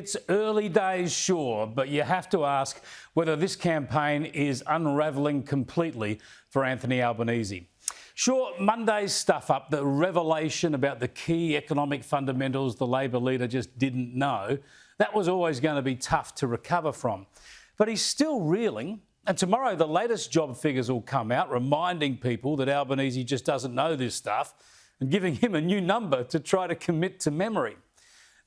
It's early days, sure, but you have to ask whether this campaign is unravelling completely for Anthony Albanese. Sure, Monday's stuff up, the revelation about the key economic fundamentals the Labor leader just didn't know, that was always going to be tough to recover from. But he's still reeling, and tomorrow the latest job figures will come out, reminding people that Albanese just doesn't know this stuff and giving him a new number to try to commit to memory.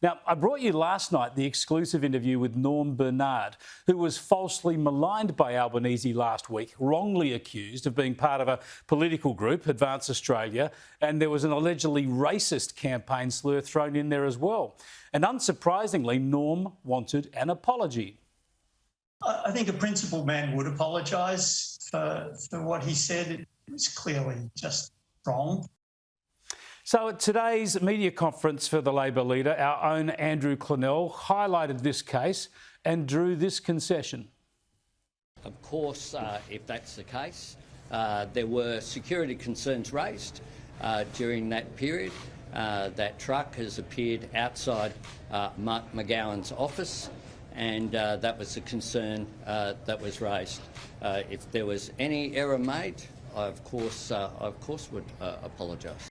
Now, I brought you last night the exclusive interview with Norm Bernard, who was falsely maligned by Albanese last week, wrongly accused of being part of a political group, Advance Australia, and there was an allegedly racist campaign slur thrown in there as well. And unsurprisingly, Norm wanted an apology. I think a principled man would apologise for what he said. It was clearly just wrong. So at today's media conference for the Labor leader, our own Andrew Clennell highlighted this case and drew this concession. Of course, if that's the case, there were security concerns raised during that period. That truck has appeared outside Mark McGowan's office, and that was a concern that was raised. If there was any error made, I of course would apologise.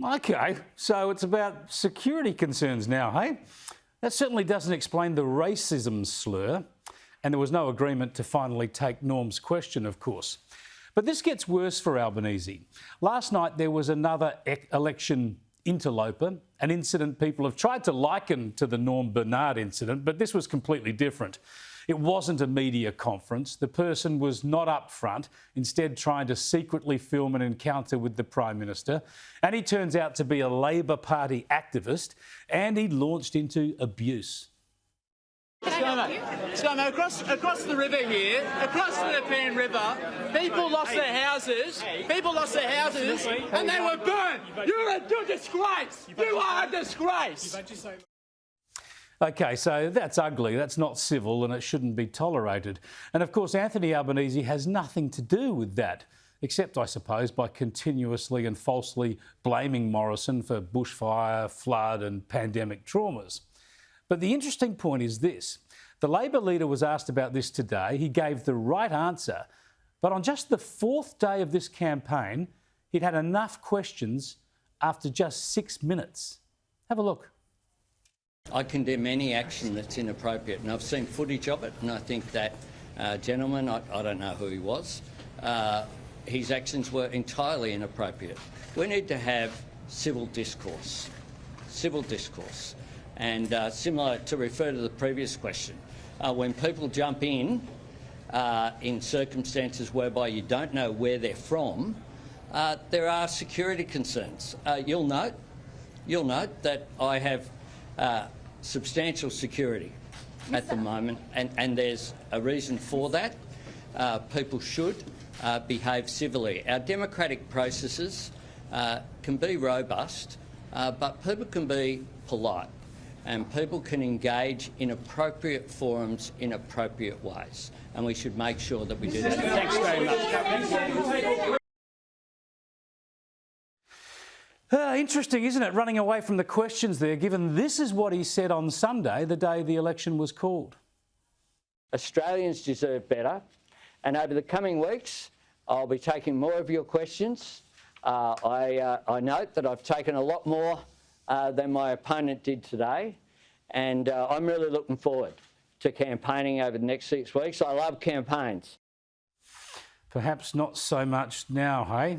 OK, so it's about security concerns now, hey? That certainly doesn't explain the racism slur, and there was no agreement to finally take Norm's question, of course. But this gets worse for Albanese. Last night there was another election interloper, an incident people have tried to liken to the Norm Bernard incident, but this was completely different. It wasn't a media conference. The person was not up front, instead trying to secretly film an encounter with the Prime Minister. And he turns out to be a Labor Party activist, and he launched into abuse. ScoMo, across the river here, across the Nepean River, people lost their houses, and they were burnt. You're a disgrace. You are a disgrace. OK, so that's ugly, that's not civil, and it shouldn't be tolerated. And of course, Anthony Albanese has nothing to do with that, except, I suppose, by continuously and falsely blaming Morrison for bushfire, flood and pandemic traumas. But the interesting point is this. The Labor leader was asked about this today. He gave the right answer. But on just the fourth day of this campaign, he'd had enough questions after just 6 minutes. Have a look. I condemn any action that's inappropriate, and I've seen footage of it, and I think that gentleman, I don't know who he was, his actions were entirely inappropriate. We need to have civil discourse, and similar to refer to the previous question, when people jump in circumstances whereby you don't know where they're from, there are security concerns. You'll note that I have substantial security at the moment, and there's a reason for that. People should behave civilly. Our democratic processes can be robust, but people can be polite, and people can engage in appropriate forums in appropriate ways, and we should make sure that we do that. Thanks very much. Interesting, isn't it, running away from the questions there, given this is what he said on Sunday, the day the election was called. Australians deserve better, and over the coming weeks I'll be taking more of your questions. I note that I've taken a lot more than my opponent did today, and I'm really looking forward to campaigning over the next 6 weeks. I love campaigns. Perhaps not so much now, hey?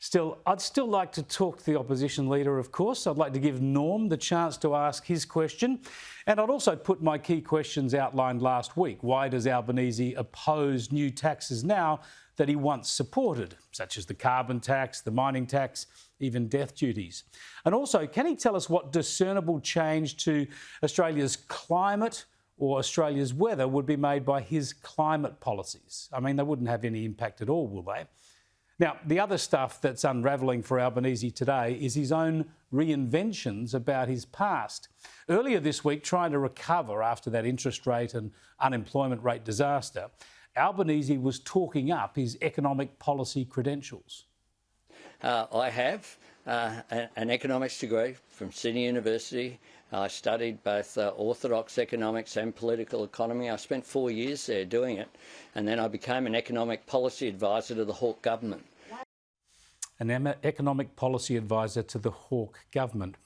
Still, I'd still like to talk to the opposition leader, of course. I'd like to give Norm the chance to ask his question. And I'd also put my key questions outlined last week. Why does Albanese oppose new taxes now that he once supported, such as the carbon tax, the mining tax, even death duties? And also, can he tell us what discernible change to Australia's climate or Australia's weather would be made by his climate policies? I mean, they wouldn't have any impact at all, will they? Now, the other stuff that's unravelling for Albanese today is his own reinventions about his past. Earlier this week, trying to recover after that interest rate and unemployment rate disaster, Albanese was talking up his economic policy credentials. I have an economics degree from Sydney University, I studied both orthodox economics and political economy. I spent 4 years there doing it, and then I became an economic policy advisor to the Hawke government. An economic policy advisor to the Hawke government.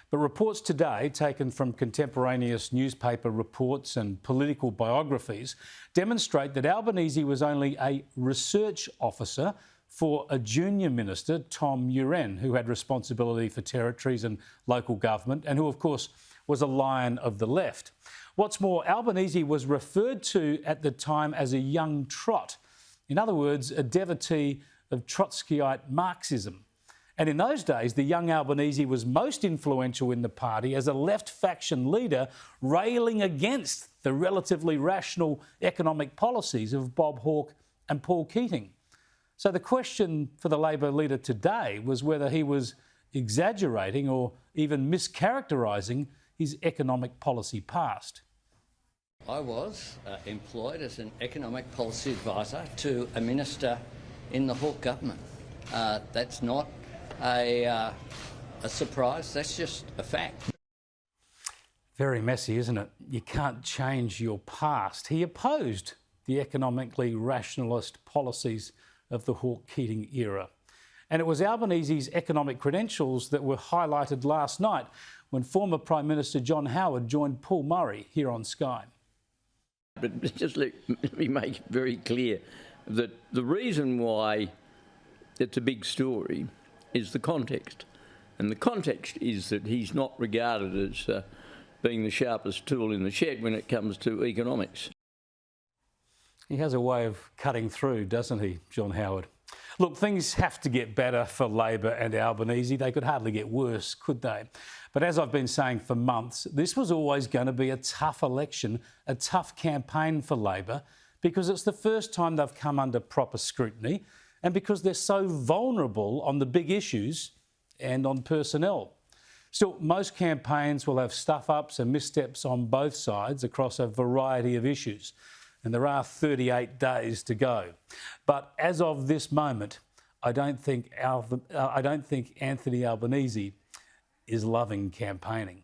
But reports today, taken from contemporaneous newspaper reports and political biographies, demonstrate that Albanese was only a research officer for a junior minister, Tom Uren, who had responsibility for territories and local government and who, of course, was a lion of the left. What's more, Albanese was referred to at the time as a young trot. In other words, a devotee of Trotskyite Marxism. And in those days, the young Albanese was most influential in the party as a left faction leader, railing against the relatively rational economic policies of Bob Hawke and Paul Keating. So the question for the Labor leader today was whether he was exaggerating or even mischaracterising his economic policy past. I was employed as an economic policy advisor to a minister in the Hawke government. That's not a surprise, that's just a fact. Very messy, isn't it? You can't change your past. He opposed the economically rationalist policies of the Hawke-Keating era. And it was Albanese's economic credentials that were highlighted last night when former Prime Minister John Howard joined Paul Murray here on Sky. But just let me make it very clear that the reason why it's a big story is the context. And the context is that he's not regarded as being the sharpest tool in the shed when it comes to economics. He has a way of cutting through, doesn't he, John Howard? Look, things have to get better for Labor and Albanese. They could hardly get worse, could they? But as I've been saying for months, this was always going to be a tough election, a tough campaign for Labor, because it's the first time they've come under proper scrutiny and because they're so vulnerable on the big issues and on personnel. Still, most campaigns will have stuff-ups and missteps on both sides across a variety of issues. And there are 38 days to go. But as of this moment, I don't think Anthony Albanese is loving campaigning.